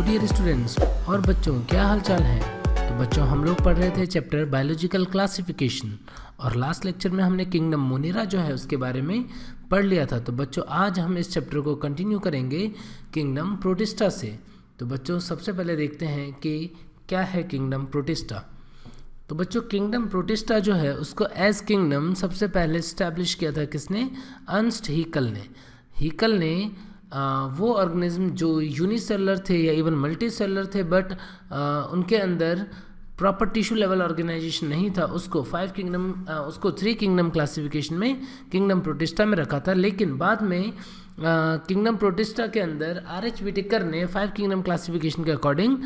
Hello dear students और बच्चों, क्या हाल चाल है। तो बच्चों, हम लोग पढ़ रहे थे चैप्टर बायोलॉजिकल क्लासिफिकेशन और लास्ट लेक्चर में हमने किंगडम मोनेरा जो है उसके बारे में पढ़ लिया था। तो बच्चों, आज हम इस चैप्टर को कंटिन्यू करेंगे किंगडम प्रोटिस्टा से। तो बच्चों, सबसे पहले देखते हैं कि क्या है किंगडम प्रोटिस्टा। तो बच्चों, किंगडम प्रोटिस्टा जो है उसको एज किंगडम सबसे पहले स्टैब्लिश किया था किसने? अर्नस्ट हीकल ने। हीकल ने वो ऑर्गेनिज्म जो यूनिसेलुलर थे या इवन मल्टी सेलुलर थे बट उनके अंदर प्रॉपर टिश्यू लेवल ऑर्गेनाइजेशन नहीं था, उसको उसको 3 किंगडम क्लासिफिकेशन में किंगडम प्रोटिस्टा में रखा था। लेकिन बाद में किंगडम प्रोटिस्टा के अंदर आर.एच. व्हिटेकर ने 5 किंगडम क्लासिफिकेशन के अकॉर्डिंग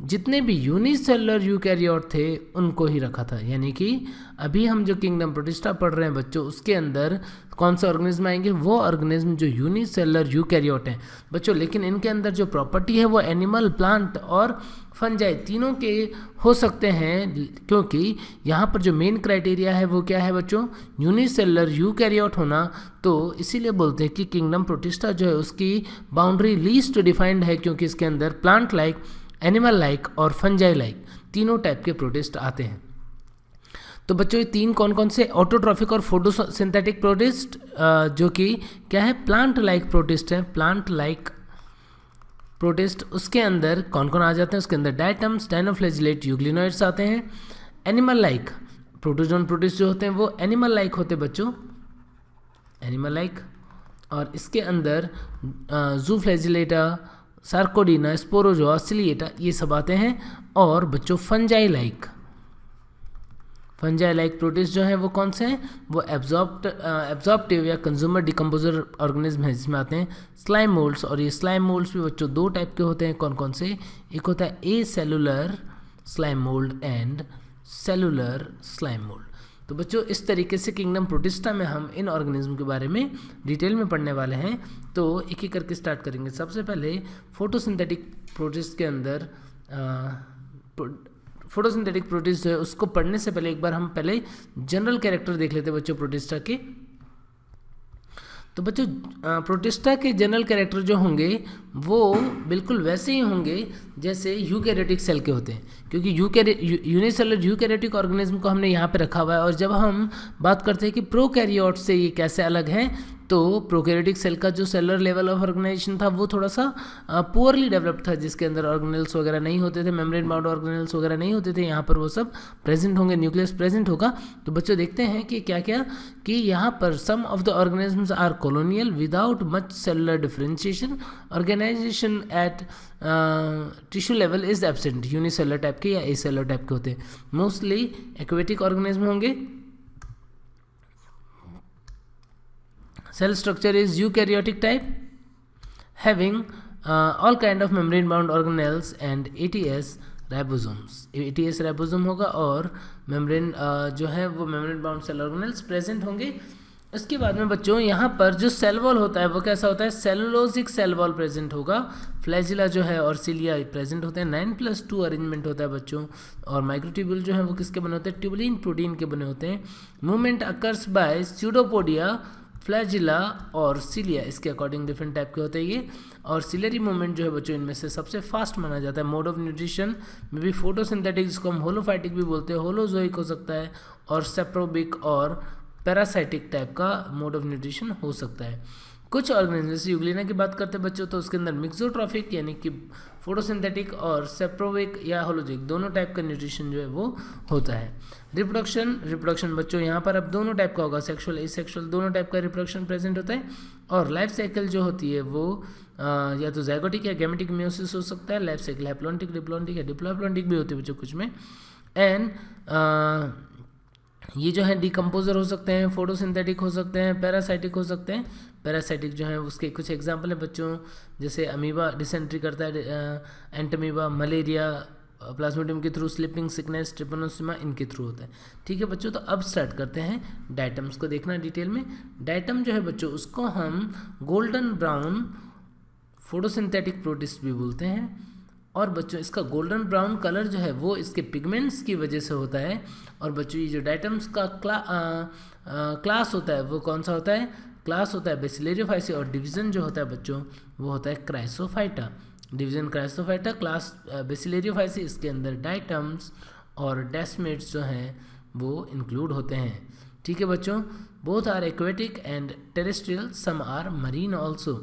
जितने भी यूनिसेलुलर यूकैरियोट थे उनको ही रखा था। यानी कि अभी हम जो किंगडम प्रोटिस्टा पढ़ रहे हैं बच्चों, उसके अंदर कौन सा ऑर्गेनिज्म आएंगे? वो ऑर्गेनिज्म जो यूनिसेलुलर यूकैरियोट हैं बच्चों। लेकिन इनके अंदर जो प्रॉपर्टी है वो एनिमल, प्लांट और फंजाई तीनों के हो सकते हैं, क्योंकि यहाँ पर जो मेन क्राइटेरिया है वो क्या है बच्चों? यूनिसेलुलर यूकैरियोट होना। तो इसीलिए बोलते हैं कि किंगडम प्रोटिस्टा जो है उसकी बाउंड्री लीस्ट डिफाइंड है, क्योंकि इसके अंदर प्लांट लाइक, एनिमल लाइक और फंजाई लाइक तीनों टाइप के प्रोटिस्ट आते हैं। तो बच्चों, ये 3 कौन कौन से? ऑटोट्रॉफिक और फोटोसिंथेटिक प्रोटिस्ट, जो कि क्या है? प्लांट लाइक प्रोटिस्ट है। प्लांट लाइक प्रोटिस्ट, उसके अंदर कौन कौन आ जाते हैं? उसके अंदर डायटम्स, डायनोफ्लैजिलेट, यूग्लिनोइड्स आते हैं। एनिमल लाइक प्रोटोजोन प्रोटिस्ट जो होते हैं वो एनिमल लाइक होते हैं बच्चों, एनिमल लाइक। और इसके अंदर जूफ्लैजिलेटा, सार्कोडीना, स्पोरोजोआ, सिलिएटा ये सब आते हैं। और बच्चों, फंजाई लाइक प्रोटिस्ट जो है वो कौन से हैं? वो एब्जॉर्प्टिव या कंज्यूमर डिकम्पोजर ऑर्गेनिज्म है, जिसमें आते हैं स्लाइम मोल्ड्स। और ये स्लाइम मोल्ड्स भी बच्चों 2 टाइप के होते हैं। कौन कौन से? एक होता है a cellular slime mould and cellular slime mould. तो बच्चों, इस तरीके से किंगडम प्रोटिस्टा में हम इन ऑर्गेनिज्म के बारे में डिटेल में पढ़ने वाले हैं। तो एक एक करके स्टार्ट करेंगे। सबसे पहले फोटोसिंथेटिक प्रोटिस्ट के अंदर फोटोसिंथेटिक प्रोटिस्ट जो है उसको पढ़ने से पहले एक बार हम पहले जनरल कैरेक्टर देख लेते हैं बच्चों प्रोटिस्टा के। तो बच्चों, प्रोटिस्टा के जनरल कैरेक्टर जो होंगे वो बिल्कुल वैसे ही होंगे जैसे यूकैरियोटिक सेल के होते हैं, क्योंकि यूनिसेलुलर यूकैरियोटिक ऑर्गेनिज्म को हमने यहाँ पे रखा हुआ है। और जब हम बात करते हैं कि प्रोकैरियोट से ये कैसे अलग है, तो प्रोकैरियोटिक सेल का जो सेलुलर लेवल ऑफ ऑर्गेनाइजेशन था वो थोड़ा सा पुअरली डेवलप्ड था, जिसके अंदर ऑर्गेनेल्स वगैरह नहीं होते थे, मेम्ब्रेन बाउंड ऑर्गेनेल्स वगैरह नहीं होते थे। यहाँ पर वो सब प्रेजेंट होंगे, न्यूक्लियस प्रेजेंट होगा। तो बच्चों, देखते हैं कि क्या क्या, कि यहाँ पर some of the organisms are colonial without much cellular differentiation, organisation at tissue level is absent. Unicellular type के या एसेलुलर टाइप के होते हैं। मोस्टली एक्वेटिक ऑर्गेनिज्म होंगे। Cell structure is eukaryotic type, having all kind of membrane bound organelles and ATS ribosomes. ATS ribosome होगा और membrane जो है वो membrane bound cell organelles present होंगे। इसके बाद में बच्चों, यहाँ पर जो सेल वॉल होता है वो कैसा होता है? सेलुलोजिक सेल वॉल प्रेजेंट होगा। फ्लैजिला जो है और सिलिया प्रेजेंट होते हैं। 9+2 अरेंजमेंट होता है बच्चों। और माइक्रोट्यूब्यूल जो है वो किसके बने होते हैं? ट्यूबुलिन प्रोटीन के बने होते हैं। Movement occurs by pseudopodia, flagella और सिलिया, इसके अकॉर्डिंग डिफरेंट टाइप के होते हैं ये। और सिलेरी मूवमेंट जो है बच्चों इनमें से सबसे फास्ट माना जाता है। मोड ऑफ न्यूट्रिशन में भी फोटोसिंथेटिक, जिसको हम होलोफाइटिक भी बोलते हैं, होलोजोइक हो सकता है, और सेप्रोबिक और पैरासाइटिक टाइप का मोड ऑफ न्यूट्रिशन हो सकता है। कुछ ऑर्गेनिज्म जैसे यूग्लिना की बात करते हैं बच्चों, तो उसके अंदर मिक्सोट्रॉफिक यानी कि फोटोसिंथेटिक और सेप्रोविक या होलोजिक दोनों टाइप का न्यूट्रिशन जो है वो होता है। रिप्रोडक्शन बच्चों यहाँ पर अब दोनों टाइप का होगा, सेक्सुअल एसेक्सुअल दोनों टाइप का रिप्रोडक्शन प्रेजेंट होता है। और लाइफ साइकिल जो होती है वो या तो ज़ाइगोटिक या गैमेटिक मियोसिस हो सकता है। लाइफ साइकिल हैप्लॉन्टिक, डिप्लॉन्टिक या डिप्लोप्लॉन्टिक भी होती है बच्चों कुछ में। एंड ये जो है डिकम्पोजर हो सकते हैं, फोटोसिंथेटिक हो सकते हैं, पैरासाइटिक हो सकते हैं। पैरासाइटिक जो है उसके कुछ एग्जांपल हैं बच्चों, जैसे अमीबा डिसेंट्री करता है, एंटमीबा मलेरिया प्लाज्मोडियम के थ्रू, स्लीपिंग सिकनेस, ट्रिपनोसोमा इनके थ्रू होता है। ठीक है बच्चों, तो अब स्टार्ट करते हैं डायटम्स को देखना डिटेल में। डायटम जो है बच्चों उसको हम गोल्डन ब्राउन फोटोसिंथेटिक प्रोटिस्ट भी बोलते हैं। और बच्चों, इसका गोल्डन ब्राउन कलर जो है वो इसके पिगमेंट्स की वजह से होता है। और बच्चों, ये जो डायटम्स का क्लास होता है वो कौन सा होता है? क्लास होता है बेसिलेरियोफाइसी। और डिवीज़न जो होता है बच्चों वो होता है क्राइसोफाइटा। डिवीजन क्राइसोफाइटा, क्लास बेसिलेरियोफाइसी, इसके अंदर डाइटम्स और डेस्मेट्स जो हैं वो इंक्लूड होते हैं। ठीक है बच्चों, both are aquatic and terrestrial, some are marine also.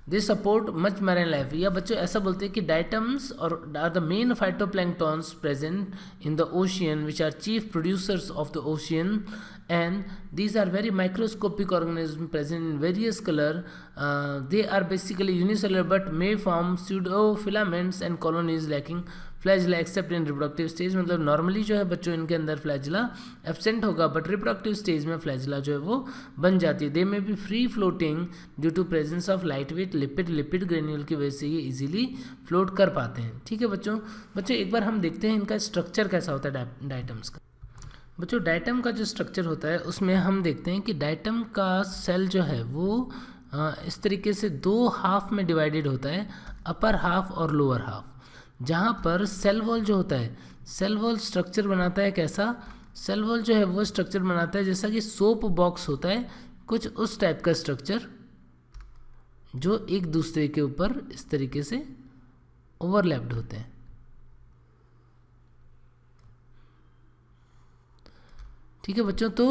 They support much marine life. या बच्चों ऐसा बोलते हैं कि डाइटम्स और are the main phytoplanktons present in the ocean which are chief producers of the ocean, and these are very microscopic organisms present in various color. They are basically unicellular but may form pseudofilaments and colonies lacking flagella except in reproductive stage। मतलब normally जो है बच्चों इनके अंदर flagella absent होगा, but reproductive stage में flagella जो है वो बन जाती है। They may be free floating due to presence of light weight lipid granule की वजह से ये इजीली फ्लोट कर पाते हैं। ठीक है बच्चों, एक बार हम देखते हैं इनका स्ट्रक्चर कैसा होता है डाइटम्स का। बच्चों डाइटम का जो स्ट्रक्चर होता है उसमें हम देखते हैं कि डाइटम का सेल जो है वो इस तरीके से दो हाफ में डिवाइडेड होता है, अपर हाफ और लोअर हाफ। जहाँ पर सेल वॉल जो होता है, सेल वॉल स्ट्रक्चर बनाता है कैसा, सेल वॉल जो है वो स्ट्रक्चर बनाता है जैसा कि सोप बॉक्स होता है, कुछ उस टाइप का स्ट्रक्चर जो एक दूसरे के ऊपर इस तरीके से ओवरलैप्ड होते हैं। ठीक है बच्चों, तो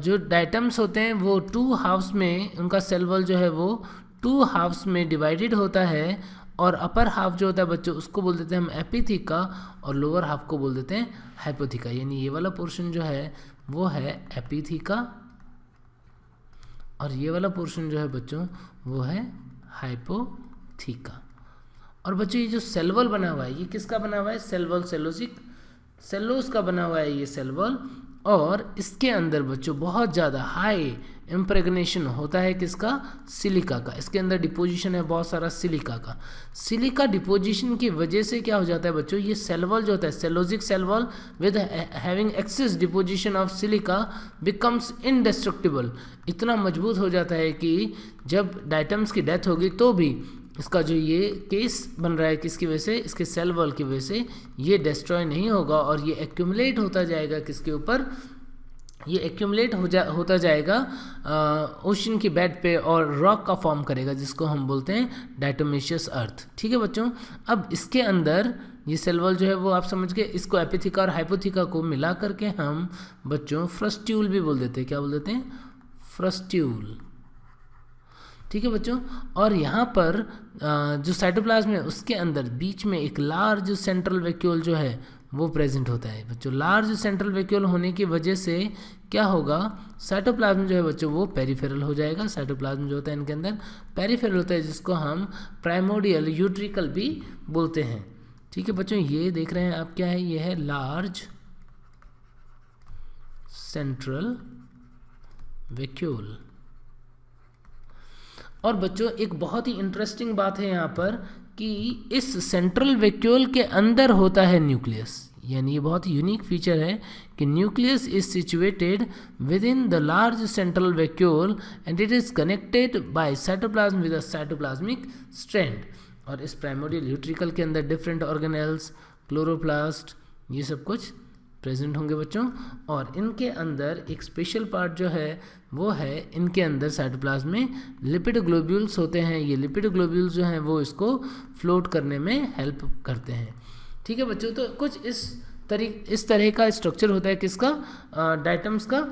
जो डाइटम्स होते हैं वो टू हाफ्स में, उनका सेल वॉल जो है वो टू हाफ्स में डिवाइडेड होता है, और अपर हाफ जो होता है बच्चों उसको बोल देते हैं हम एपिथीका, और लोअर हाफ को बोल देते हैं हाइपोथीका। यानी ये वाला पोर्शन जो है वो है एपिथीका और ये वाला पोर्शन जो है बच्चों वो है हाइपोथीका। और बच्चों ये जो सेल वॉल बना हुआ है ये किसका बना हुआ है, सेल वॉल सेलोज का बना हुआ है ये सेल वॉल, और इसके अंदर बच्चों बहुत ज़्यादा हाई इम्प्रेगनेशन होता है किसका, सिलिका का। इसके अंदर डिपोजिशन है बहुत सारा सिलिका का। सिलिका डिपोजिशन की वजह से क्या हो जाता है बच्चों, ये सेल वॉल जो होता है cellulosic cell wall with having excess deposition of silica becomes indestructible. इतना मजबूत हो जाता है कि जब डाइटम्स की डेथ होगी तो भी इसका जो ये केस बन रहा है किसकी वजह से, इसके सेल वॉल की वजह से ये डिस्ट्रॉय नहीं होगा, और ये एक्यूमुलेट होता जाएगा किसके ऊपर, ये एक्यूमुलेट होता जाएगा ओशन की बेड पे, और रॉक का फॉर्म करेगा जिसको हम बोलते हैं डाइटोमेशियस अर्थ। ठीक है बच्चों, अब इसके अंदर ये सेल वॉल जो है वो आप समझ के, इसको एपिथीका और हाइपोथीका को मिला करके हम बच्चों फ्रस्ट्यूल भी बोल देते हैं। क्या बोल देते हैं, फ्रस्ट्यूल। ठीक है बच्चों, और यहाँ पर जो साइटोप्लाज्म है उसके अंदर बीच में एक लार्ज सेंट्रल वैक्यूल जो है वो प्रेजेंट होता है बच्चों। लार्ज सेंट्रल वैक्यूल होने की वजह से क्या होगा, साइटोप्लाज्म जो है बच्चों वो पेरिफेरल हो जाएगा। साइटोप्लाज्म जो होता है इनके अंदर पेरिफेरल होता है, जिसको हम प्राइमोडियल यूट्रिकल भी बोलते हैं। ठीक है बच्चों, ये देख रहे हैं आप क्या है, ये है लार्ज सेंट्रल वैक्यूल। और बच्चों एक बहुत ही इंटरेस्टिंग बात है यहाँ पर कि इस सेंट्रल वैक्यूल के अंदर होता है न्यूक्लियस। यानी ये बहुत ही यूनिक फीचर है कि nucleus is situated with in the large central vacuole and it is connected by cytoplasm with a cytoplasmic strand. और इस प्राइमोडियल यूट्रिकल के अंदर डिफरेंट ऑर्गेनेल्स, क्लोरोप्लास्ट, ये सब कुछ प्रेजेंट होंगे बच्चों। और इनके अंदर एक स्पेशल पार्ट जो है वो है, इनके अंदर साइटोप्लाज्म में लिपिड ग्लोब्यूल्स होते हैं। ये लिपिड ग्लोब्यूल्स जो हैं वो इसको फ्लोट करने में हेल्प करते हैं। ठीक है बच्चों, तो कुछ इस तरह का स्ट्रक्चर होता है किसका, डाइटम्स का।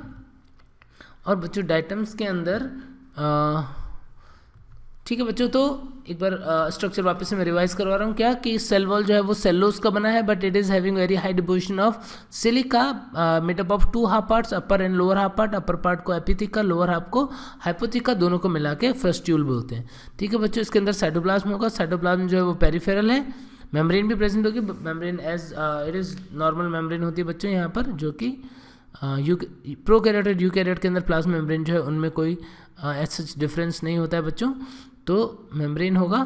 और बच्चों डाइटम्स के अंदर ठीक है बच्चों, तो एक बार स्ट्रक्चर वापस से मैं रिवाइज करवा रहा हूँ क्या, कि सेल वॉल जो है वो सेलोज का बना है, but it is having very high deposition of silica made up of two half parts, upper and lower half part. Upper part को एपिथीका, लोअर हाफ को हाइपोथीका, दोनों को मिला के फ्रस्ट्यूल बोलते हैं। ठीक है बच्चों, इसके अंदर साइटोप्लाज्म होगा। साइटोप्लाज्म जो है वो पेरिफेरल है, मेम्ब्रेन भी प्रेजेंट होगी। Membrane as it is normal membrane होती है बच्चों यहाँ पर, जो कि प्रोकैरियोट यूकैरियोट के अंदर प्लाज्मा मेम्ब्रेन जो है उनमें कोई ऐसा डिफरेंस नहीं होता है बच्चों। तो मेम्ब्रेन होगा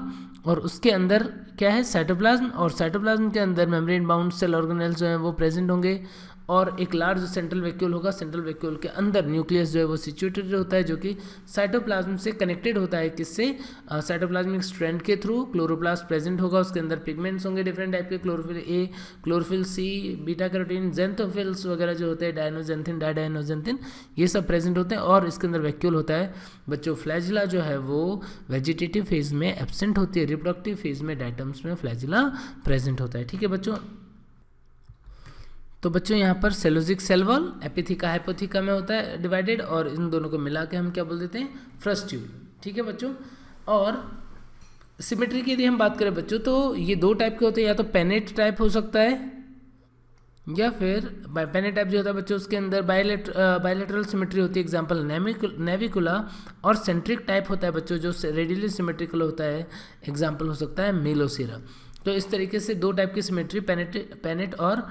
और उसके अंदर क्या है, साइटोप्लाज्म, और साइटोप्लाज्म के अंदर मेम्ब्रेन बाउंड सेल ऑर्गेनेल्स जो हैं वो प्रेजेंट होंगे। और एक लार्ज सेंट्रल वैक्यूल होगा। सेंट्रल वैक्यूल के अंदर न्यूक्लियस जो है वो सिचुएटेड होता है, जो कि साइटोप्लाज्म से कनेक्टेड होता है। किससे? साइटोप्लाज्मिक स्ट्रैंड के थ्रू। क्लोरोप्लास्ट प्रेजेंट होगा, उसके अंदर पिगमेंट्स होंगे डिफरेंट टाइप के, chlorophyll a, chlorophyll c, beta carotene, xanthophylls वगैरह जो होते हैं, डायनोजेंथिन, डायडायनोजेंथिन, ये सब प्रेजेंट होते हैं। और इसके अंदर वैक्यूल होता है। बच्चों फ्लैजिला जो है वो वेजिटेटिव फेज में एब्सेंट होती है, रिप्रोडक्टिव फेज में डायटम्स में फ्लैजिला प्रेजेंट होता है। ठीक है बच्चों, तो बच्चों यहाँ पर सेलोजिक सेल वॉल एपिथिका हाइपोथिका में होता है डिवाइडेड, और इन दोनों को मिला के हम क्या बोल देते हैं? फ्रस्ट्यूल। ठीक है बच्चों, और सिमेट्री की यदि हम बात करें बच्चों, तो ये दो टाइप के होते हैं, या तो पेनेट टाइप हो सकता है, या फिर पेनेट टाइप जो होता है बच्चों उसके अंदर बायलेटरल सिमेट्री होती है, एग्जांपल नेविकुला, और सेंट्रिक टाइप होता है बच्चों जो रेडियली सिमेट्रिकल होता है, एग्जांपल हो सकता है मेलोसिरा। तो इस तरीके से दो टाइप की सिमेट्री पेनेट और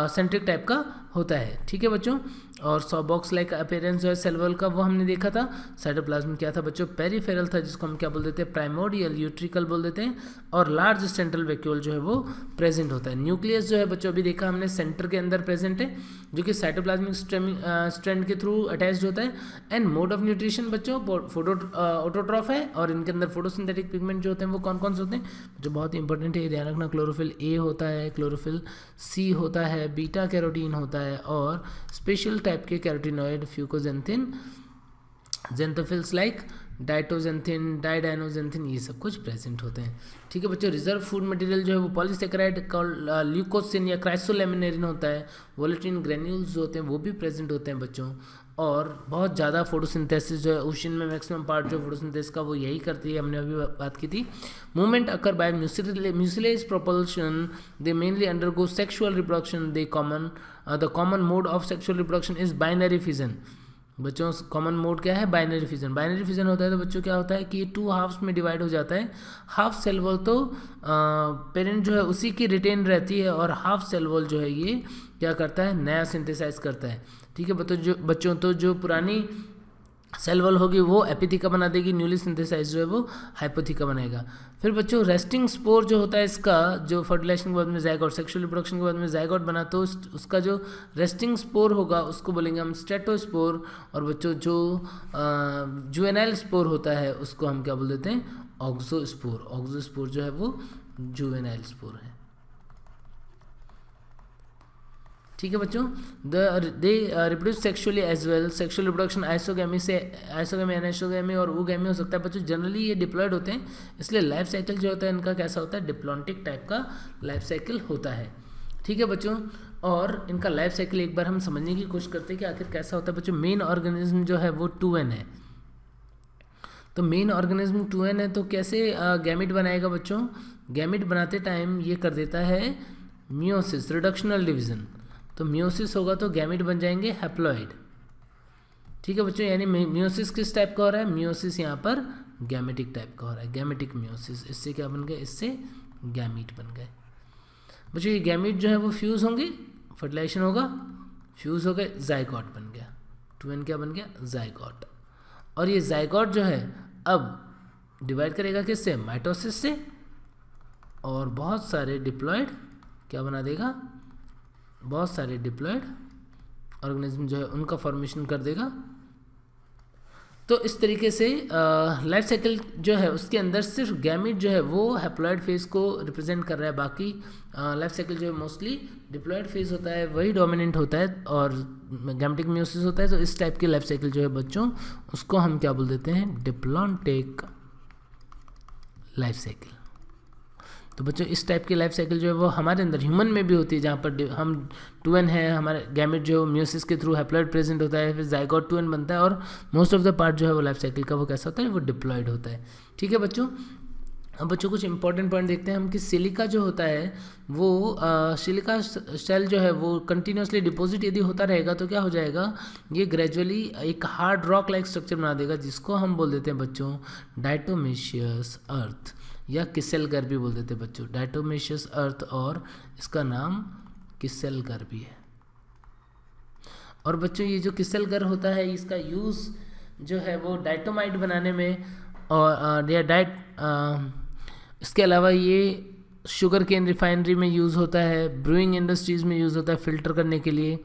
सेंट्रिक टाइप का होता है। ठीक है बच्चों, और सॉ बॉक्स लाइक अपीयरेंस जो है सेल वॉल का वो हमने देखा था। साइटोप्लाज्म क्या था बच्चों? पेरिफेरल था, जिसको हम क्या बोल देते हैं? प्राइमोर्डियल यूट्रिकल बोल देते हैं, और लार्ज सेंट्रल वैक्यूल जो है वो प्रेजेंट होता है। न्यूक्लियस जो है बच्चों अभी देखा हमने सेंटर के अंदर प्रेजेंट है, जो कि साइटोप्लाज्मिक स्ट्रैंड के थ्रू अटैच्ड होता है। एंड मोड ऑफ न्यूट्रिशन बच्चों ऑटोट्रॉफ है, और इनके अंदर फोटोसिंथेटिक पिगमेंट जो होते हैं वो कौन कौन से होते हैं जो बहुत इंपॉर्टेंट है, ध्यान रखना। क्लोरोफिल ए होता है, क्लोरोफिल सी होता है, बीटा कैरोटीन होता है, और स्पेशल टाइप के कैरोटीनॉइड फ्यूकोजेंथिन, जेंथोफिल्स लाइक डाइटोजेंथिन, डाइडायनोजेंथिन, ये सब कुछ प्रेजेंट होते हैं। ठीक है बच्चों, रिजर्व फूड मटेरियल जो है वो पॉलीसेकेराइड ल्यूकोसिन या क्राइसोलेमिनेरिन होता है, वोलेटिन ग्रेन्यूल्स जो होते हैं वो भी प्रेजेंट होते हैं बच्चों। और बहुत ज़्यादा फोटोसिंथेसिस जो है ओशन में मैक्सिमम पार्ट जो फोटोसिंथेसिस का वो यही करती है, हमने अभी बात की थी। Movement occur by mucilage propulsion, they mainly undergo sexual reproduction, the common mode of sexual reproduction is binary fission. बच्चों कॉमन मोड क्या है? Binary fission. बाइनरी फिजन होता है तो बच्चों क्या होता है कि टू हाफ्स में डिवाइड हो जाता है। हाफ सेल वॉल तो पेरेंट जो है उसी की रिटेन रहती है, और हाफ सेल वॉल जो है ये क्या करता है? नया सिंथेसाइज करता है। ठीक है बच्चों, तो जो पुरानी सेल वॉल होगी वो एपिथिका बना देगी, न्यूली सिंथेसाइज जो है वो हाइपोथिका बनाएगा। फिर बच्चों रेस्टिंग स्पोर जो होता है इसका, जो फर्टिलाइजेशन के बाद में जायगोट, सेक्सुअल रिप्रोडक्शन के बाद में जायगोट बना, तो उसका जो रेस्टिंग स्पोर होगा उसको बोलेंगे हम स्टेटोस्पोर। और बच्चों जो जुवेनाइल स्पोर होता है उसको हम क्या बोल देते हैं? ऑक्सोस्पोर। ऑक्सोस्पोर जो है वो जुवेनाइल स्पोर है। ठीक है बच्चों, they reproduce sexually as well. Sexual reproduction isogamy से, आइसोगेमी, एनाइसोगेमी और ऊगेमी हो सकता है बच्चों। जनरली ये डिप्लॉयड होते हैं, इसलिए लाइफ साइकिल जो होता है इनका कैसा होता है? डिप्लॉन्टिक टाइप का लाइफ साइकिल होता है। ठीक है बच्चों, और इनका लाइफ साइकिल एक बार हम समझने की कोशिश करते हैं कि आखिर कैसा होता है बच्चों। मेन ऑर्गेनिज्म जो है वो 2n है, तो मेन ऑर्गेनिज्म 2n है, तो कैसे गैमिट बनाएगा बच्चों? गैमिट बनाते टाइम ये कर देता है मियोसिस, रिडक्शनल डिवीजन। तो मियोसिस होगा तो गैमिट बन जाएंगे हैप्लॉइड। ठीक है बच्चों, यानी मियोसिस किस टाइप का हो रहा है? मियोसिस यहाँ पर गैमेटिक टाइप का हो रहा है, गैमेटिक मियोसिस। इससे क्या बन गए? इससे गैमीट बन गए बच्चों। ये गैमीट जो है वो फ्यूज़ होंगे, फर्टिलाइजेशन होगा, फ्यूज़ हो गए, जाइगोट बन गया। 2n क्या बन गया? जाइगोट। और ये जाइगोट जो है अब डिवाइड करेगा किससे? माइटोसिस से, और बहुत सारे डिप्लॉयड क्या बना देगा? बहुत सारे डिप्लॉयड ऑर्गेनिज्म जो है उनका फॉर्मेशन कर देगा। तो इस तरीके से लाइफ साइकिल जो है उसके अंदर सिर्फ गैमीट जो है वो हैप्लॉयड फेज को रिप्रेजेंट कर रहा है, बाकी लाइफ साइकिल जो है मोस्टली डिप्लॉयड फेज होता है, वही डोमिनेंट होता है, और गैमेटिक मियोसिस होता है। तो इस टाइप की लाइफ साइकिल जो है बच्चों उसको हम क्या बोल देते हैं? Diplontic life cycle. तो बच्चों इस टाइप की लाइफ साइकिल जो है वो हमारे अंदर ह्यूमन में भी होती है, जहाँ पर हम 2n है, हमारे गैमेट जो मियोसिस के थ्रू हैप्लॉइड प्रेजेंट होता है, फिर जाइगोट 2n बनता है, और मोस्ट ऑफ द पार्ट जो है वो लाइफ साइकिल का वो कैसा होता है? वो डिप्लॉयड होता है। ठीक है बच्चों, अब बच्चों कुछ इंपॉर्टेंट पॉइंट देखते हैं हम कि सिलिका जो होता है वो सिलिका सेल जो है वो कंटिन्यूसली डिपॉजिट यदि होता रहेगा तो क्या हो जाएगा? ये ग्रेजुअली एक हार्ड रॉक लाइक स्ट्रक्चर बना देगा, जिसको हम बोल देते हैं बच्चों डायटोमेशियस अर्थ, या किसेलगर भी बोल देते हैं बच्चों। डायटोमेशियस अर्थ, और इसका नाम किसेलगर भी है। और बच्चों ये जो किसेलगर होता है इसका यूज़ जो है वो डाइटोमाइट बनाने में, और या इसके अलावा ये शुगर केन रिफाइनरी में यूज़ होता है, ब्रूइंग इंडस्ट्रीज़ में यूज़ होता है फिल्टर करने के लिए,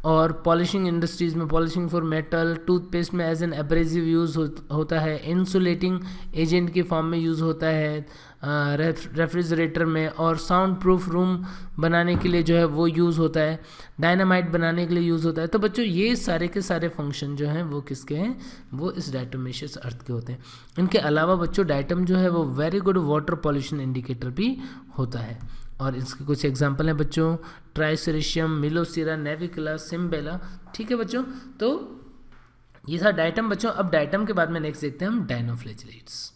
और पॉलिशिंग इंडस्ट्रीज़ में पॉलिशिंग फॉर मेटल, टूथपेस्ट में एज एन एब्रेसिव यूज़ होता है, इंसुलेटिंग एजेंट के फॉर्म में यूज़ होता है रेफ्रिजरेटर में, और साउंड प्रूफ रूम बनाने के लिए जो है वो यूज़ होता है, डायनामाइट बनाने के लिए यूज़ होता है। तो बच्चों ये सारे के सारे फंक्शन जो हैं वो किसके हैं, वो इस डायटोमेशियस अर्थ के होते हैं। इनके अलावा बच्चों डायटम जो है वो very good water pollution indicator भी होता है, और इसके कुछ एग्जांपल हैं बच्चों, ट्राइसेरेशियम, मिलोसिरा, नेविकुला, सिम्बेला। ठीक है बच्चों, तो ये था डायटम बच्चों। अब डायटम के बाद में नेक्स्ट देखते हैं हम डायनोफ्लैजिलेट्स।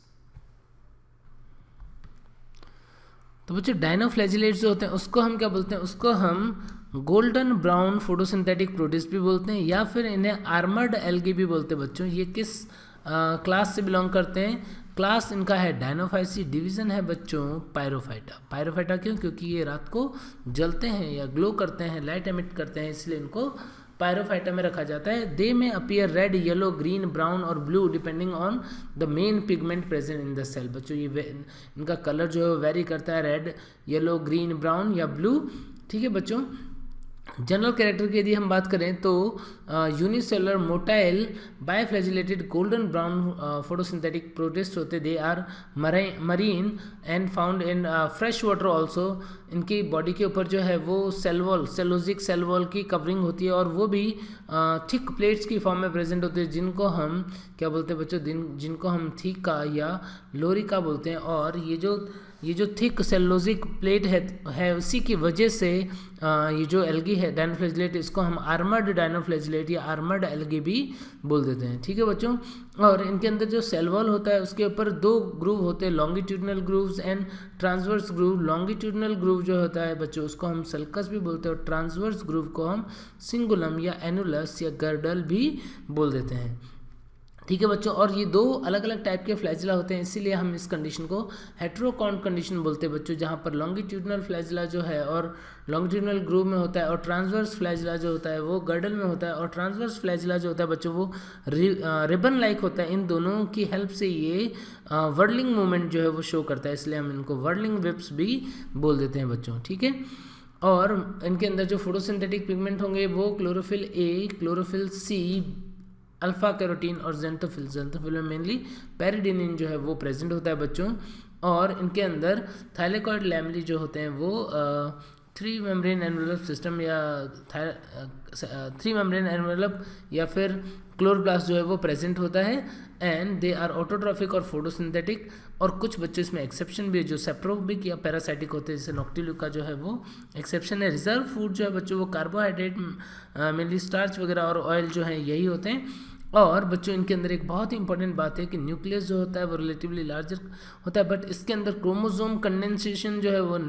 तो बच्चों डायनोफ्लैजिलेट्स जो होते हैं उसको हम क्या बोलते हैं, उसको हम गोल्डन ब्राउन फोटोसिंथेटिक प्रोटिस्ट भी बोलते हैं, या फिर इन्हें आर्मर्ड एल्गी भी बोलते हैं बच्चों। ये किस क्लास से बिलोंग करते हैं, क्लास इनका है डायनोफाइसी, डिवीज़न है बच्चों पायरोफाइटा। पायरोफाइटा क्यों, क्योंकि ये रात को जलते हैं या ग्लो करते हैं, लाइट एमिट करते हैं, इसलिए इनको पायरोफाइटा में रखा जाता है। दे में appear red, yellow, green, brown और blue depending on the main pigment present in the cell. बच्चों ये इनका कलर जो है वेरी करता है, रेड, येलो, ग्रीन, ब्राउन या ब्लू। ठीक है बच्चों, जनरल कैरेक्टर की यदि हम बात करें तो unicellular motile biflagellated golden brown photosynthetic protist होते। They are marine and found in fresh water also. इनकी बॉडी के ऊपर जो है वो cell wall, cellulosic cell wall की कवरिंग होती है, और वो भी थिक प्लेट्स की फॉर्म में प्रेजेंट होते हैं, जिनको हम क्या बोलते हैं बच्चों, जिनको हम थीका या लोरिका बोलते हैं। और ये जो थिक सेलोजिक प्लेट है उसी की वजह से ये जो एल्गी है डायनोफ्लैजिलेट, इसको हम आर्मर्ड डायनोफ्लैजिलेट या आर्मर्ड एल्गी भी बोल देते हैं। ठीक है बच्चों, और इनके अंदर जो सेल वॉल होता है उसके ऊपर दो ग्रूव होते हैं, longitudinal grooves and transverse groove. Longitudinal groove जो होता है बच्चों उसको हम सल्कस भी बोलते हैं, और ट्रांसवर्स ग्रूव को हम सिंगुलम या एनुलस या गर्डल भी बोल देते हैं। ठीक है बच्चों, और ये दो अलग अलग टाइप के फ्लैजिला होते हैं, इसीलिए हम इस कंडीशन को हेट्रोकॉन्ड कंडीशन बोलते हैं बच्चों, जहाँ पर लॉन्गिट्यूडनल फ्लैजिला जो है और लॉन्गिट्यूडनल ग्रूव में होता है, और ट्रांसवर्स फ्लैजिला जो होता है वो गर्डल में होता है, और ट्रांसवर्स फ्लैजिला जो होता है बच्चों वो रिबन लाइक होता है। इन दोनों की हेल्प से ये वर्डलिंग मूवमेंट जो है वो शो करता है, इसलिए हम इनको वर्डलिंग वेब्स भी बोल देते हैं बच्चों। ठीक है, और इनके अंदर जो फोटोसिंथेटिक पिगमेंट होंगे वो chlorophyll a, chlorophyll C, alpha carotene और जेंथोफिल में मेनली पेरिडिनिन जो है वो प्रेजेंट होता है बच्चों। और इनके अंदर थाइलेकॉइड लैमेली जो होते हैं वो 3 मेम्ब्रेन एनवेलप सिस्टम या 3 मेम्ब्रेन एनवेलप या फिर क्लोरोप्लास्ट जो है वो प्रेजेंट होता है, एंड दे आर ऑटोट्रॉफिक और फोटोसिंथेटिक। और कुछ बच्चों इसमें एक्सेप्शन भी है जो सेप्रोबिक या पैरासाइटिक होते हैं, जैसे नॉक्टिल्यूका जो है वो एक्सेप्शन है। रिजर्व फूड जो है बच्चों वो कार्बोहाइड्रेट, मेनली स्टार्च वगैरह और ऑयल जो है यही होते हैं। और बच्चों इनके अंदर एक बहुत ही इंपॉर्टेंट बात है कि न्यूक्लियस जो होता है वो रिलेटिवली लार्जर होता है, बट इसके अंदर क्रोमोसोम कंडेंसेशन जो है वो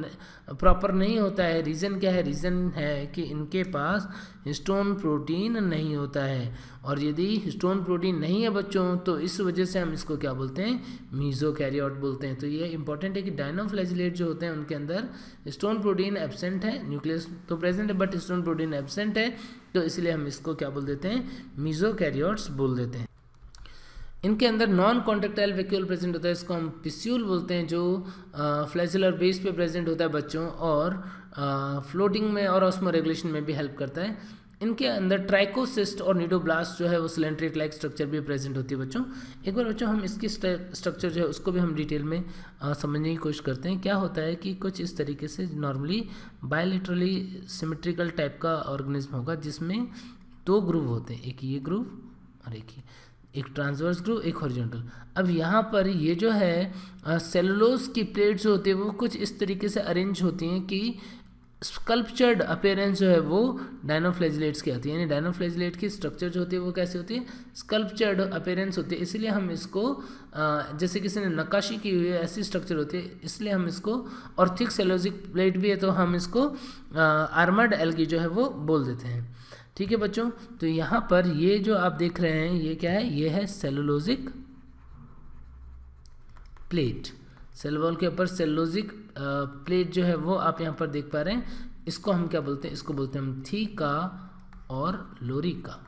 प्रॉपर नहीं होता है। रीज़न क्या है, रीज़न है कि इनके पास हिस्टोन प्रोटीन नहीं होता है, और यदि हिस्टोन प्रोटीन नहीं है बच्चों तो इस वजह से हम इसको क्या बोलते हैं, मीजोकैरियोट बोलते हैं। तो ये इंपॉर्टेंट है कि डायनोफ्लैजिलेट जो होते हैं उनके अंदर हिस्टोन प्रोटीन एब्सेंट है, न्यूक्लियस तो प्रेजेंट है बट हिस्टोन प्रोटीन एब्सेंट है, तो इसलिए हम इसको क्या बोल देते हैं, मीजोकैरियोट्स बोल देते हैं। इनके अंदर नॉन कॉन्टेक्टाइल वैक्यूल प्रेजेंट होता है, इसको हम पिस्यूल बोलते हैं, जो फ्लैजिलर बेस पे प्रेजेंट होता है बच्चों, और फ्लोटिंग में और ऑस्मो रेगुलेशन में भी हेल्प करता है। इनके अंदर ट्राइकोसिस्ट और न्यूडोब्लास्ट जो है वो सिलेंड्रिक लाइक स्ट्रक्चर भी प्रेजेंट होती है बच्चों। एक बार बच्चों हम इसकी स्ट्रक्चर जो है उसको भी हम डिटेल में समझने की कोशिश करते हैं। क्या होता है कि कुछ इस तरीके से नॉर्मली बायलेटरली सिमेट्रिकल टाइप का ऑर्गेनिज्म होगा, जिसमें 2 ग्रूव होते हैं, एक ये ग्रूव और एक ट्रांसवर्स ग्रूव, एक हॉरिजॉन्टल। अब यहाँ पर ये जो है सेलुलोज की प्लेट्स जो होती है वो कुछ इस तरीके से अरेंज होती हैं कि स्कल्पचर्ड अपीयरेंस जो है वो डायनोफ्लैजिलेट्स की आती है, यानी डायनोफ्लैजिलेट की स्ट्रक्चर जो होती है वो कैसी होती है, स्कल्पचर्ड अपीयरेंस होती है। इसलिए हम इसको जैसे किसी ने नक्काशी की हुई है ऐसी स्ट्रक्चर होती है, इसलिए हम इसको, और थिक सेलोजिक प्लेट भी है तो हम इसको आर्मर्ड एल्गी जो है वो बोल देते हैं। ठीक है बच्चों, तो यहाँ पर ये जो आप देख रहे हैं ये क्या है, ये है सेलुलोजिक प्लेट। सेल वॉल के ऊपर सेलुलोजिक प्लेट जो है वो आप यहाँ पर देख पा रहे हैं। इसको हम क्या बोलते हैं, इसको बोलते हैं हम थीका और लोरिका।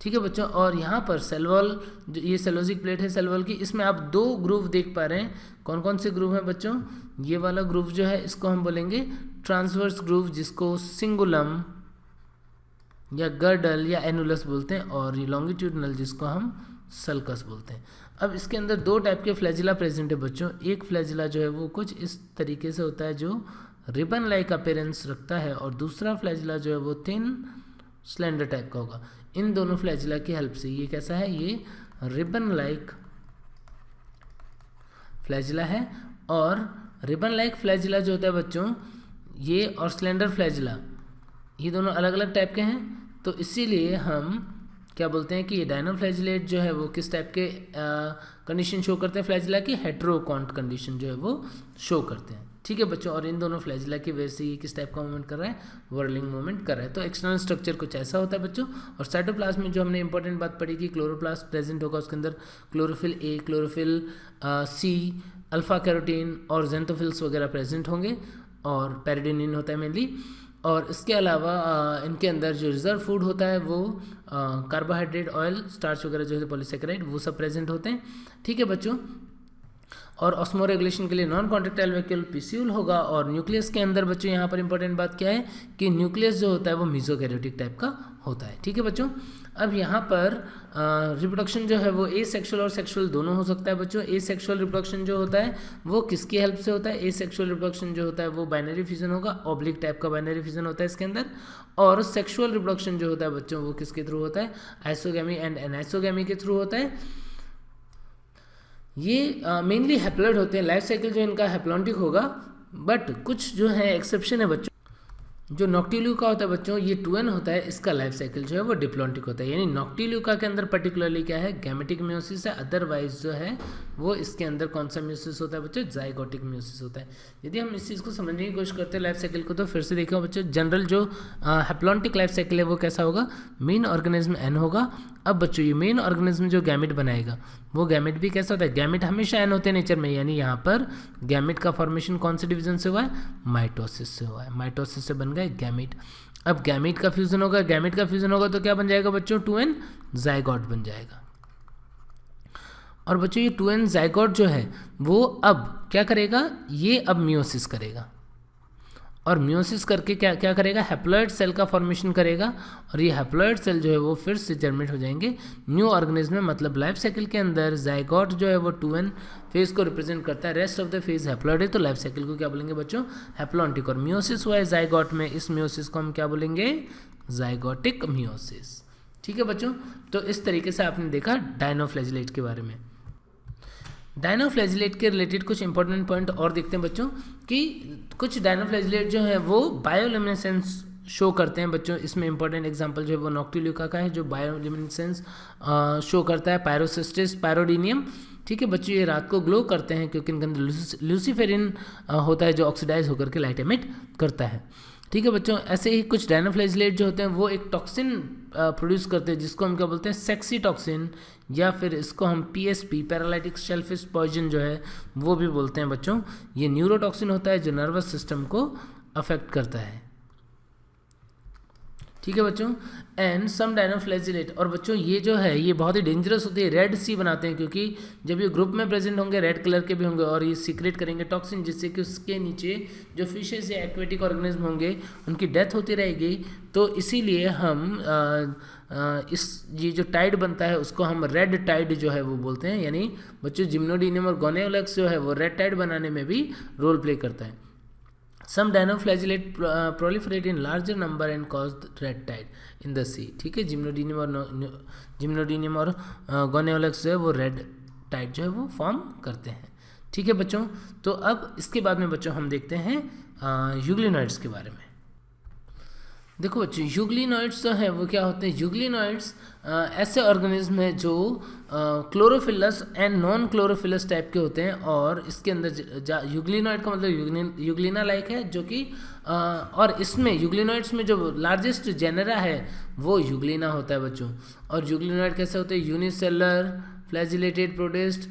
ठीक है बच्चों। और यहाँ पर सेल वॉल, जो ये सेलोजिक प्लेट है सेल वॉल की, इसमें आप 2 ग्रूव देख पा रहे हैं। कौन कौन से ग्रूव हैं बच्चों? ये वाला ग्रूव जो है इसको हम बोलेंगे ट्रांसवर्स ग्रूव, जिसको सिंगुलम या गर्डल या एनुलस बोलते हैं, और ये लॉन्गिट्यूडनल जिसको हम सल्कस बोलते हैं। अब इसके अंदर 2 टाइप के फ्लैजिला प्रेजेंट है बच्चों। एक फ्लैजिला जो है वो कुछ इस तरीके से होता है जो रिबन लाइक अपीयरेंस रखता है, और दूसरा फ्लैजिला जो है वो थिन स्लेंडर टाइप का होगा। इन दोनों फ्लैजिला की हेल्प से ये कैसा है, ये रिबन लाइक फ्लैजिला है। और रिबन लाइक फ्लैजिला जो होता है बच्चों, ये और स्लेंडर फ्लैजिला, ये दोनों अलग अलग टाइप के हैं। तो इसीलिए हम क्या बोलते हैं कि ये डायनोफ्लैजिलेट जो है वो किस टाइप के कंडीशन शो करते हैं फ्लैजिला की? हेट्रोकॉन्ट कंडीशन जो है वो शो करते हैं। ठीक है बच्चों। और इन दोनों फ्लैजिला की वजह से ये किस टाइप का मूवमेंट कर रहा है? व्हर्लिंग मूवमेंट कर रहा है। तो एक्सटर्नल स्ट्रक्चर कुछ ऐसा होता है बच्चों। और साइटोप्लाज्म में जो हमने इंपॉर्टेंट बात पढ़ी कि क्लोरोप्लास्ट प्रेजेंट होगा, उसके अंदर chlorophyll a, chlorophyll C, alpha carotene और जेंथोफिल्स वगैरह प्रेजेंट होंगे, और पेरिडोनिन होता है मेनली। और इसके अलावा इनके अंदर जो रिजर्व फूड होता है वो कार्बोहाइड्रेट, ऑयल, स्टार्च वगैरह जो है पॉलीसेकेराइड, वो सब प्रेजेंट होते हैं। ठीक है बच्चों। और ऑस्मो रेगुलेशन के लिए नॉन कॉन्ट्रेक्टाइल वैक्यूल पीस्यूल होगा। और न्यूक्लियस के अंदर बच्चों यहाँ पर इंपॉर्टेंट बात क्या है कि न्यूक्लियस जो होता है वो मीजोकैरियोटिक टाइप का होता है। ठीक है बच्चों। अब यहाँ पर रिप्रोडक्शन जो है वो ए सेक्शुअल और सेक्शुअल दोनों हो सकता है बच्चों। ए सेक्शुअल रिप्रोडक्शन जो होता है वो किसकी हेल्प से होता है? ए सेक्शुअल रिप्रोडक्शन जो होता है वो बाइनरी फ्यूजन होगा, ऑब्लिक टाइप का बाइनरी फ्यूजन होता है इसके अंदर। और सेक्शुअल रिप्रोडक्शन जो होता है बच्चों वो किसके थ्रू होता है? आइसोगैमी एंड एनाइसोगैमी के थ्रू होता है। ये मेनली हैप्लॉइड होते हैं, लाइफ साइकिल जो इनका हैप्लॉन्टिक होगा, बट कुछ जो है एक्सेप्शन है बच्चों। जो नॉक्टिल्यूका होता है बच्चों, ये 2n होता है, इसका लाइफ साइकिल जो है वो डिप्लॉन्टिक होता है। यानी नॉक्टिल्यूका के अंदर पर्टिकुलरली क्या है? गैमेटिक मियोसिस है, अदरवाइज जो है वो इसके अंदर कौन सा मियोसिस होता है बच्चों? जाइगोटिक मियोसिस होता है। यदि हम इस चीज़ को समझने की कोशिश करते हैं लाइफ साइकिल को, तो फिर से देखो बच्चों, जनरल जो हैप्लॉन्टिक लाइफ साइकिल है वो कैसा होगा? मेन ऑर्गेनिज्म n होगा। अब बच्चों ये मेन ऑर्गेनिज्म जो गैमेट बनाएगा वो गैमेट भी कैसा होता है? गैमेट हमेशा n होते हैं नेचर में, यानी यहाँ पर गैमेट का फॉर्मेशन कौन से डिवीजन से हुआ है? माइटोसिस से हुआ है। माइटोसिस से बन गए गैमेट। अब गैमेट का फ्यूजन होगा, गैमेट का फ्यूजन होगा तो क्या बन जाएगा बच्चों? 2n जाइगोट बन जाएगा। और बच्चों ये 2n जाइगोट जो है वो अब क्या करेगा? ये अब मियोसिस करेगा, और मियोसिस करके क्या क्या करेगा? हैप्लॉइड सेल का फॉर्मेशन करेगा, और ये हैप्लॉइड सेल जो है वो फिर से जर्मिनेट हो जाएंगे न्यू ऑर्गेनिज्म में। मतलब लाइफ साइकिल के अंदर जाइगोट जो है वो 2n फेज को रिप्रेजेंट करता है, rest of the phase haploid है, तो लाइफ साइकिल को क्या बोलेंगे बच्चों? हैप्लॉन्टिक। और मियोसिस हुआ है जाइगोट में, इस मियोसिस को हम क्या बोलेंगे? Zygotic meiosis. ठीक है बच्चों। तो इस तरीके से आपने देखा डायनोफ्लैजिलेट के बारे में। डायनोफ्लैजिलेट के रिलेटेड कुछ इंपॉर्टेंट पॉइंट और देखते हैं बच्चों कि कुछ डायनोफ्लैजिलेट जो है वो बायोल्यूमिनेसेंस शो करते हैं बच्चों। इसमें इंपॉर्टेंट एग्जांपल जो है वो नॉक्टिल्यूका का है, जो बायोल्यूमिनेसेंस शो करता है, पायरोसिस्टिस, पायरोडीनियम। ठीक है बच्चों, ये रात को ग्लो करते हैं क्योंकि इनके अंदर ल्यूसीफेरिन होता है जो ऑक्सीडाइज होकर के लाइट एमिट करता है। ठीक है बच्चों। ऐसे ही कुछ डायनोफ्लैजिलेट जो होते हैं वो एक टॉक्सिन प्रोड्यूस करते हैं जिसको हम क्या बोलते हैं? सेक्सी टॉक्सिन, या फिर इसको हम PSP, पैरालाइटिक शेलफिश पॉइजन जो है वो भी बोलते हैं बच्चों। ये न्यूरोटॉक्सिन होता है जो नर्वस सिस्टम को अफेक्ट करता है। ठीक है बच्चों। एंड सम डायनोफ्लैजिलेट, और बच्चों ये जो है ये बहुत ही डेंजरस होती है, रेड सी बनाते हैं, क्योंकि जब ये ग्रुप में प्रेजेंट होंगे रेड कलर के भी होंगे, और ये सीक्रेट करेंगे टॉक्सिन, जिससे कि उसके नीचे जो फिशेस या एक्वेटिक ऑर्गेनिज्म होंगे उनकी डेथ होती रहेगी। तो इसीलिए हम इस ये जो टाइड बनता है उसको हम रेड टाइड जो है वो बोलते हैं। यानी बच्चों जिम्नोडीनियम और गोनेओलेक्स जो है वो रेड टाइड बनाने में भी रोल प्ले करता है। Some dinoflagellate proliferate in larger number and cause red tide in the sea। ठीक है, जिम्नोडीनियम और गोनेओलेक्स जो है वो रेड टाइड जो है वो फॉर्म करते हैं। ठीक है बच्चों। तो अब इसके बाद में बच्चों हम देखते हैं यूग्लिनॉइड्स के बारे में। देखो बच्चों, यूग्लिनॉइड्स जो है वो क्या होते हैं? यूग्लिनॉइड्स ऐसे ऑर्गेनिज्म है जो chlorophyllous and non chlorophyllous type के होते हैं, और इसके अंदर यूग्लिनॉइड का मतलब यूग्लिना लाइक है, जो कि और इसमें यूग्लिनॉइड्स में जो लार्जेस्ट जेनरा है वो यूग्लिना होता है बच्चों। और यूग्लिनॉइड कैसे होते हैं? यूनिसेलर, फ्लैजिलेटेड, प्रोटिस्ट,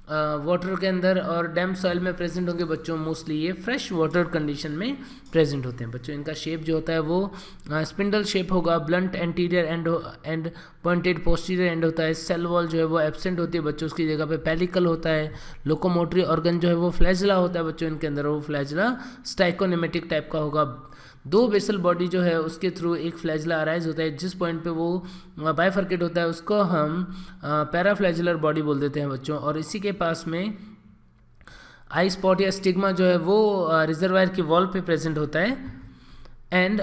वाटर के अंदर और डैम सॉइल में प्रेजेंट होंगे बच्चों, मोस्टली ये फ्रेश वाटर कंडीशन में प्रेजेंट होते हैं बच्चों। इनका शेप जो होता है वो स्पिंडल शेप होगा, blunt anterior and pointed posterior and होता है। सेल वॉल जो है वो एब्सेंट होती है बच्चों, उसकी जगह पे पेलिकल होता है। लोकोमोटरी ऑर्गन जो है वो फ्लैजिला होता है बच्चों इनके अंदर, वो फ्लैजिला स्टाइकोनेमेटिक टाइप का होगा। दो बेसल बॉडी जो है उसके थ्रू एक फ्लैजिला अराइज होता है, जिस पॉइंट पे वो बाइफर्केट होता है उसको हम पैराफ्लैजिलर बॉडी बोल देते हैं बच्चों। और इसी के पास में आई स्पॉट या स्टिग्मा जो है वो रिजर्वायर की वॉल पे प्रेजेंट होता है। एंड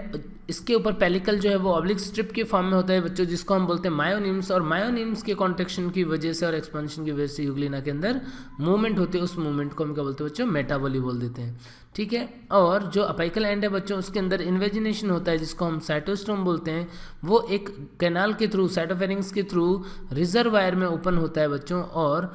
इसके ऊपर पेलिकल जो है वो ऑब्लिक स्ट्रिप के फॉर्म में होता है बच्चों, जिसको हम बोलते हैं मायोनिम्स। और मायोनिम्स के कॉन्ट्रेक्शन की वजह से और एक्सपेंशन की वजह से यूग्लिना के अंदर मूवमेंट होती है, उस मूवमेंट को हम क्या बोलते हैं बच्चों, मेटाबॉली बोल देते हैं, ठीक है। और जो अपाइकल एंड है बच्चों उसके अंदर इन्वेजिनेशन होता है, जिसको हम साइटोस्टोम बोलते हैं। वो एक कैनाल के थ्रू, साइटोफेरिंग्स के थ्रू रिजर्वायर में ओपन होता है बच्चों। और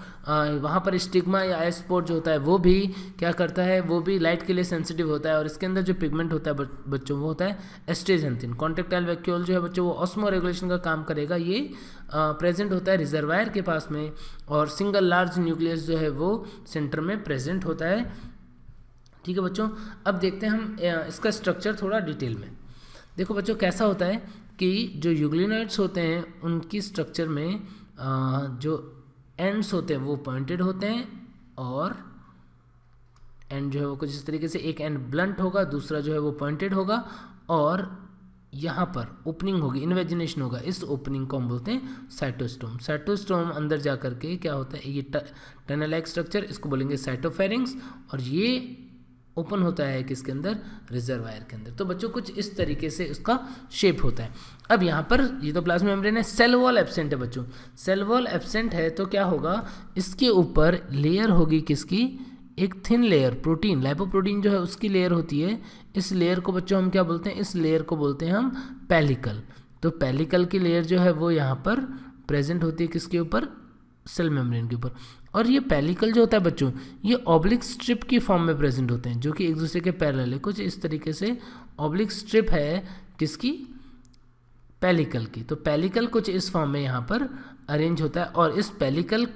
वहाँ पर स्टिग्मा या आई स्पॉट जो होता है वो भी क्या करता है, वो भी लाइट के लिए सेंसिटिव होता है। और इसके अंदर जो पिगमेंट होता है बच्चों वो होता है एस्ट्रेजेंथिन। कॉन्ट्रेक्टाइल वैक्यूल जो है बच्चों वो ऑस्मो रेगुलेशन का काम करेगा, ये प्रेजेंट होता है रिजर्वायर के पास में। और सिंगल लार्ज न्यूक्लियस जो है वो सेंटर में प्रेजेंट होता है, ठीक है बच्चों। अब देखते हैं हम इसका स्ट्रक्चर थोड़ा डिटेल में। देखो बच्चों कैसा होता है कि जो यूग्लिनोइड्स होते हैं उनकी स्ट्रक्चर में जो एंड्स होते हैं वो पॉइंटेड होते हैं, और एंड जो है वो कुछ इस तरीके से, एक एंड ब्लंट होगा, दूसरा जो है वो पॉइंटेड होगा, और यहाँ पर ओपनिंग होगी, इन्वेजिनेशन होगा। इस ओपनिंग को हम बोलते हैं साइटोस्टोम। साइटोस्टोम अंदर जा करके क्या होता है, ये टनल लाइक स्ट्रक्चर, इसको बोलेंगे साइटोफेरिंग्स। और ये ओपन होता है किसके अंदर, रिजर्वायर के अंदर। तो बच्चों कुछ इस तरीके से उसका शेप होता है। अब यहाँ पर ये तो प्लाज्मा मेम्ब्रेन है, सेल वॉल एब्सेंट है बच्चों। सेल वॉल एब्सेंट है तो क्या होगा, इसके ऊपर लेयर होगी किसकी, एक थिन लेयर, प्रोटीन, लाइपोप्रोटीन जो है उसकी लेयर होती है। इस लेयर को बच्चों हम क्या बोलते हैं, इस लेयर को बोलते हैं हम पेलिकल। तो पेलिकल की लेयर जो है वो यहाँ पर प्रेजेंट होती है किसके ऊपर, सेल मेम्ब्रेन के ऊपर। और ये पेलिकल जो होता है बच्चों ये ऑब्लिक स्ट्रिप की फॉर्म में प्रेजेंट होते हैं, जो कि एक दूसरे के पैरेलल है। कुछ इस तरीके से ऑब्लिक स्ट्रिप है किसकी, पेलिकल की। तो पेलिकल कुछ इस फॉर्म में यहाँ पर अरेंज होता है। और इस पेलिकल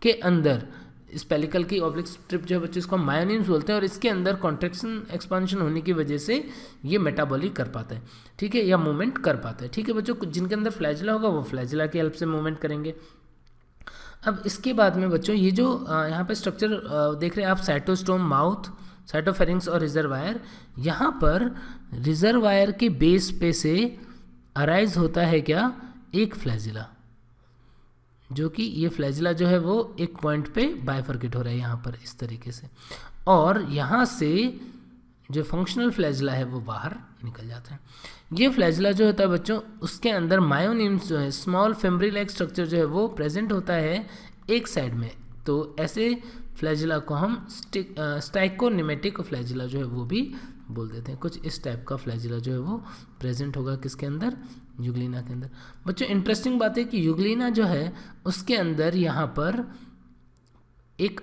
के अंदर, इस पेलिकल की ऑब्लिक स्ट्रिप जो है बच्चों इसको मायोनिम्स बोलते हैं। और इसके अंदर कॉन्ट्रैक्शन एक्सपांशन होने की वजह से ये मेटाबॉलिक कर पाता है, ठीक है, या मूवमेंट कर पाता है, ठीक है बच्चों। जिनके अंदर फ्लैजिला होगा वो फ्लैजिला की हेल्प से मूवमेंट करेंगे। अब इसके बाद में बच्चों ये जो यहाँ पे स्ट्रक्चर देख रहे हैं आप, साइटोस्टोम, माउथ, साइटोफेरिंग्स और रिजर्वायर। यहाँ पर रिजर्वायर के बेस पे से अराइज होता है क्या, एक फ्लैजिला, जो कि ये फ्लैजिला जो है वो एक पॉइंट पे बाइफर्केट हो रहा है यहाँ पर इस तरीके से। और यहाँ से जो फंक्शनल फ्लैजिला है वो बाहर निकल जाता है। ये फ्लैजिला जो होता है बच्चों उसके अंदर मायोनिम्स जो है, स्मॉल फेम्ब्री लाइक स्ट्रक्चर जो है वो प्रेजेंट होता है एक साइड में। तो ऐसे फ्लैजिला को हम स्टाइकोनेमेटिक फ्लैजिला जो है वो भी बोल देते हैं। कुछ इस टाइप का फ्लैजिला जो है वो प्रेजेंट होगा किसके अंदर, यूग्लिना के अंदर। बच्चों इंटरेस्टिंग बात है कि यूग्लिना जो है उसके अंदर यहाँ पर एक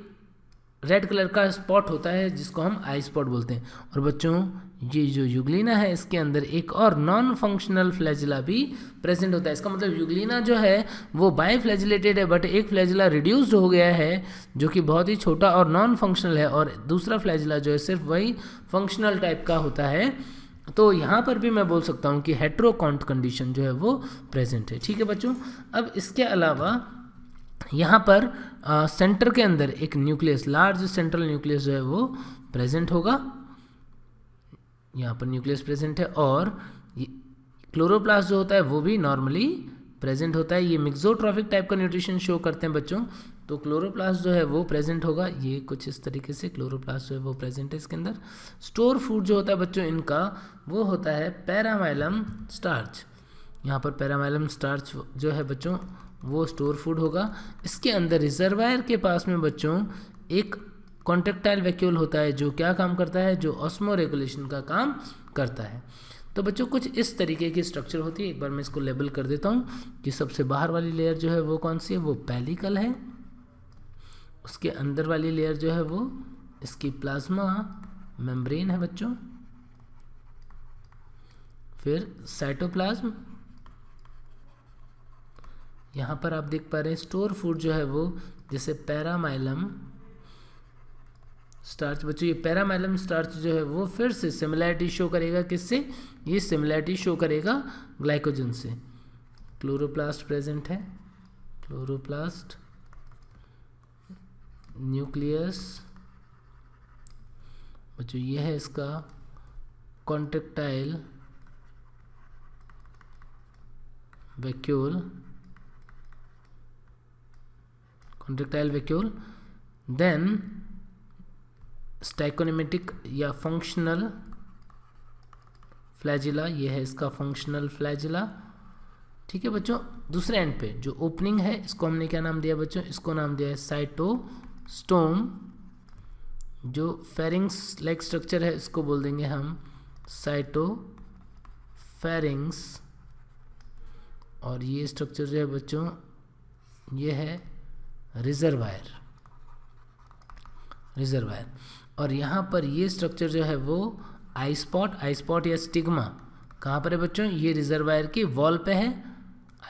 रेड कलर का स्पॉट होता है जिसको हम आई स्पॉट बोलते हैं। और बच्चों ये जो यूग्लिना है इसके अंदर एक और नॉन फंक्शनल फ्लैजिला भी प्रेजेंट होता है। इसका मतलब यूग्लिना जो है वो बाइफ्लैजिलेटेड है, बट एक फ्लैजिला रिड्यूस्ड हो गया है जो कि बहुत ही छोटा और नॉन फंक्शनल है, और दूसरा फ्लैजिला जो है सिर्फ वही फंक्शनल टाइप का होता है। तो यहाँ पर भी मैं बोल सकता हूँ कि हेट्रोकॉन्ट कंडीशन जो है वो प्रेजेंट है, ठीक है बच्चों। अब इसके अलावा यहाँ पर सेंटर के अंदर एक न्यूक्लियस, लार्ज सेंट्रल न्यूक्लियस जो है वो प्रेजेंट होगा। यहाँ पर न्यूक्लियस प्रेजेंट है। और क्लोरोप्लास्ट जो होता है वो भी नॉर्मली प्रेजेंट होता है। ये मिक्सोट्रॉफिक टाइप का न्यूट्रिशन शो करते हैं बच्चों। तो क्लोरोप्लास्ट जो है वो प्रेजेंट होगा, ये कुछ इस तरीके से क्लोरोप्लास्ट जो है वो प्रेजेंट है इसके अंदर। स्टोर फूड जो होता है बच्चों इनका वो होता है पैरामाइलम स्टार्च। यहाँ पर पैरामाइलम स्टार्च जो है बच्चों वो स्टोर फूड होगा। इसके अंदर रिजर्वायर के पास में बच्चों एक कॉन्ट्रैक्टाइल वैक्यूल होता है जो क्या काम करता है, जो ऑस्मो रेगुलेशन का काम करता है। तो बच्चों कुछ इस तरीके की स्ट्रक्चर होती है। एक बार मैं इसको लेबल कर देता हूँ कि सबसे बाहर वाली लेयर जो है वो कौन सी है, वो पेलिकल है। उसके अंदर वाली लेयर जो है वो इसकी प्लाज्मा मेम्ब्रेन है बच्चों। फिर साइटोप्लाज्म, यहाँ पर आप देख पा रहे हैं स्टोर फूड जो है वो जैसे पैरामाइलम स्टार्च। बच्चों ये पैरामाइलम स्टार्च जो है वो फिर से सिमिलैरिटी शो करेगा किससे, ये सिमिलैरिटी शो करेगा ग्लाइकोजन से। क्लोरोप्लास्ट प्रेजेंट है, क्लोरोप्लास्ट, न्यूक्लियस। बच्चों ये है इसका contractile vacuole, contractile vacuole. Then stichonematic या फंक्शनल फ्लैजिला, ये है इसका फंक्शनल फ्लैजिला। ठीक है बच्चों, दूसरे एंड पे जो ओपनिंग है इसको हमने क्या नाम दिया बच्चों, इसको नाम दिया है साइटोस्टोम। जो फेरिंग्स लाइक स्ट्रक्चर है इसको बोल देंगे हम साइटोफेरिंग्स। और ये स्ट्रक्चर जो है बच्चों ये है रिजर्वायर, रिजर्वायर। और यहाँ पर ये स्ट्रक्चर जो है वो आई स्पॉट या स्टिग्मा कहाँ पर है बच्चों, ये रिजर्वायर की वॉल पे है,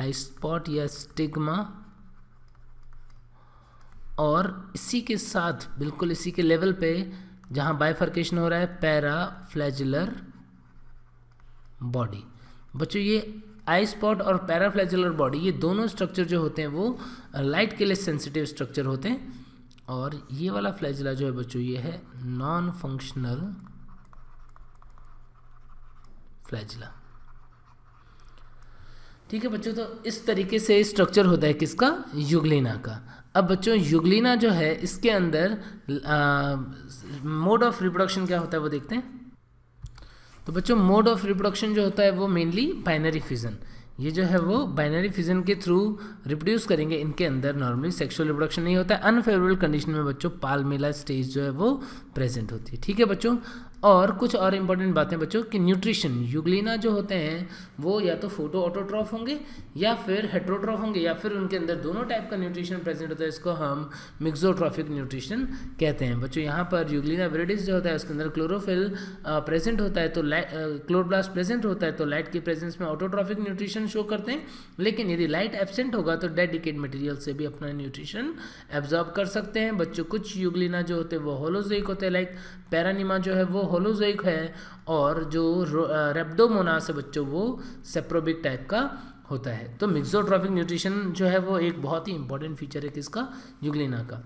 आई स्पॉट या स्टिग्मा। और इसी के साथ बिल्कुल इसी के लेवल पे जहाँ बाइफर्केशन हो रहा है पैराफ्लैजुलर बॉडी। बच्चों ये आई स्पॉट और पैराफ्लैजुलर बॉडी ये दोनों स्ट्रक्चर जो होते हैं वो लाइट के लिए सेंसिटिव स्ट्रक्चर होते हैं। और ये वाला फ्लैजिला जो है बच्चों ये है नॉन फंक्शनल फ्लैजिला। ठीक है बच्चों, तो इस तरीके से स्ट्रक्चर होता है किसका, यूग्लिना का। अब बच्चों यूग्लिना जो है इसके अंदर मोड ऑफ रिप्रोडक्शन क्या होता है वो देखते हैं। तो बच्चों मोड ऑफ रिप्रोडक्शन जो होता है वो मेनली बाइनरी फिजन, ये जो है वो बाइनरी फिजन के थ्रू रिप्रोड्यूस करेंगे। इनके अंदर नॉर्मली सेक्सुअल रिप्रोडक्शन नहीं होता है। अनफेवरेबल कंडीशन में बच्चों पाल्मेला स्टेज जो है वो प्रेजेंट होती है। ठीक है बच्चों, और कुछ और इंपॉर्टेंट बातें बच्चों कि न्यूट्रिशन, यूग्लिना जो होते हैं वो या तो फोटो ऑटोट्रॉफ होंगे या फिर हेट्रोट्रॉफ होंगे या फिर उनके अंदर दोनों टाइप का न्यूट्रिशन प्रेजेंट होता है। इसको हम मिक्सोट्रॉफिक न्यूट्रिशन कहते हैं। बच्चों यहाँ पर यूग्लिना विरिडिस जो होता है उसके अंदर क्लोरोफिल प्रेजेंट होता है, तो क्लोरोप्लास्ट प्रेजेंट होता है, तो लाइट की प्रेजेंस में ऑटोट्रॉफिक न्यूट्रिशन शो करते हैं। लेकिन यदि लाइट एब्सेंट होगा तो डेड डिकेड मटेरियल से भी अपना न्यूट्रिशन एब्जॉर्ब कर सकते हैं। बच्चों कुछ यूग्लिना जो होते हैं वो होलोजोइक होते हैं, लाइक पैरानिमा जो है वो होलोजोइक है, और जो रेप्डोमोनास है बच्चों वो सेप्रोबिक टाइप का होता है। तो मिक्सोट्रॉफिक न्यूट्रिशन जो है वो एक बहुत ही इंपॉर्टेंट फीचर है किसका, यूग्लिना का।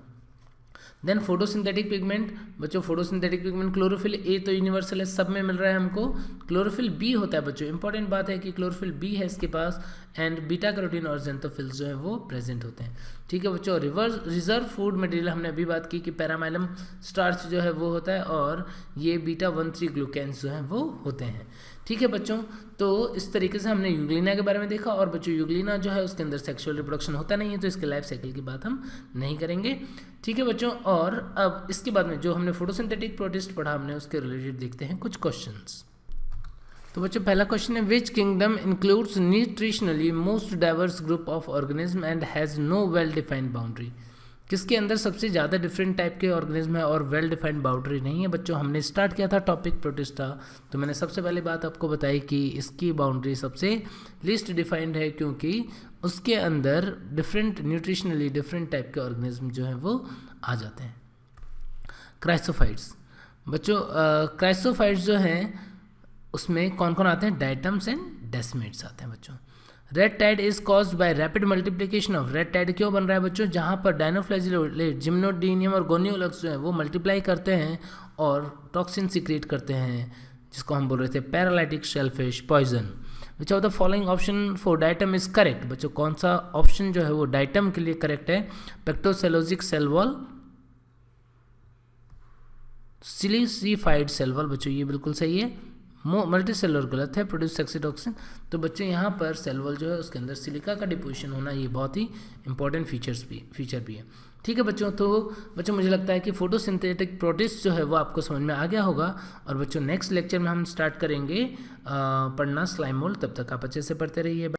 देन फोटोसिंथेटिक पिगमेंट, बच्चों फोटोसिंथेटिक पिगमेंट क्लोरोफिल ए तो यूनिवर्सल है, सब में मिल रहा है हमको। क्लोरोफिल बी होता है बच्चों, इंपॉर्टेंट बात है कि क्लोरोफिल बी है इसके पास, एंड बीटा कैरोटीन और जेंथोफिल्स जो है वो प्रेजेंट होते हैं। ठीक है बच्चों, रिजर्व फूड मटेरियल हमने अभी बात की कि पैरामाइलम स्टार्च जो है वो होता है, और ये बीटा 1,3 ग्लूकेन्स जो हैं वो होते हैं। ठीक है बच्चों, तो इस तरीके से हमने यूग्लिना के बारे में देखा। और बच्चों यूग्लिना जो है उसके अंदर सेक्सुअल रिप्रोडक्शन होता नहीं है, तो इसके लाइफ साइकिल की बात हम नहीं करेंगे। ठीक है बच्चों, और अब इसके बाद में जो हमने फोटोसिंथेटिक प्रोटिस्ट पढ़ा हमने उसके रिलेटेड देखते हैं कुछ क्वेश्चंस। तो बच्चों पहला क्वेश्चन है, which kingdom includes nutritionally most diverse group of organism and has no well defined boundary. किसके अंदर सबसे ज़्यादा डिफरेंट टाइप के ऑर्गेनिज्म है और वेल डिफाइंड बाउंड्री नहीं है। बच्चों हमने स्टार्ट किया था टॉपिक प्रोटिस्टा, तो मैंने सबसे पहले बात आपको बताई कि इसकी बाउंड्री सबसे लीस्ट डिफाइंड है, क्योंकि उसके अंदर डिफरेंट न्यूट्रिशनली डिफरेंट टाइप के ऑर्गेनिज्म जो हैं वो आ जाते हैं। क्राइसोफाइट्स, बच्चों क्राइसोफाइट्स जो हैं उसमें कौन कौन आते हैं, डाइटम्स एंड डेस्मेट्स आते हैं बच्चों। Red tide is caused by rapid multiplication of, red tide क्यों बन रहा है बच्चों, जहाँ पर डायनोफ्लैजिलेट, जिम्नोडीनियम और गोनियोलक्स जो है वो मल्टीप्लाई करते हैं और टॉक्सिन सिक्रेट करते हैं, जिसको हम बोल रहे थे paralytic shellfish poison. Which of the following option for diatom is correct, बच्चों कौन सा ऑप्शन जो है वो डाइटम के लिए करेक्ट है, पेक्टोसेलोजिक सेल वॉल, सिलिसिफाइड सेल वॉल, बच्चों ये बिल्कुल सही है। मल्टी सेलुलर गलत है, प्रोड्यूस सेक्सीटॉक्सिन। तो बच्चों यहाँ पर सेल वॉल जो है उसके अंदर सिलिका का डिपोजिशन होना ये बहुत ही इंपॉर्टेंट फीचर भी है। ठीक है बच्चों, तो बच्चों मुझे लगता है कि फोटोसिंथेटिक प्रोटिस्ट जो है वो आपको समझ में आ गया होगा। और बच्चों नेक्स्ट लेक्चर में हम स्टार्ट करेंगे पढ़ना स्लाइम मोल्ड, तब तक आप अच्छे से पढ़ते रहिए।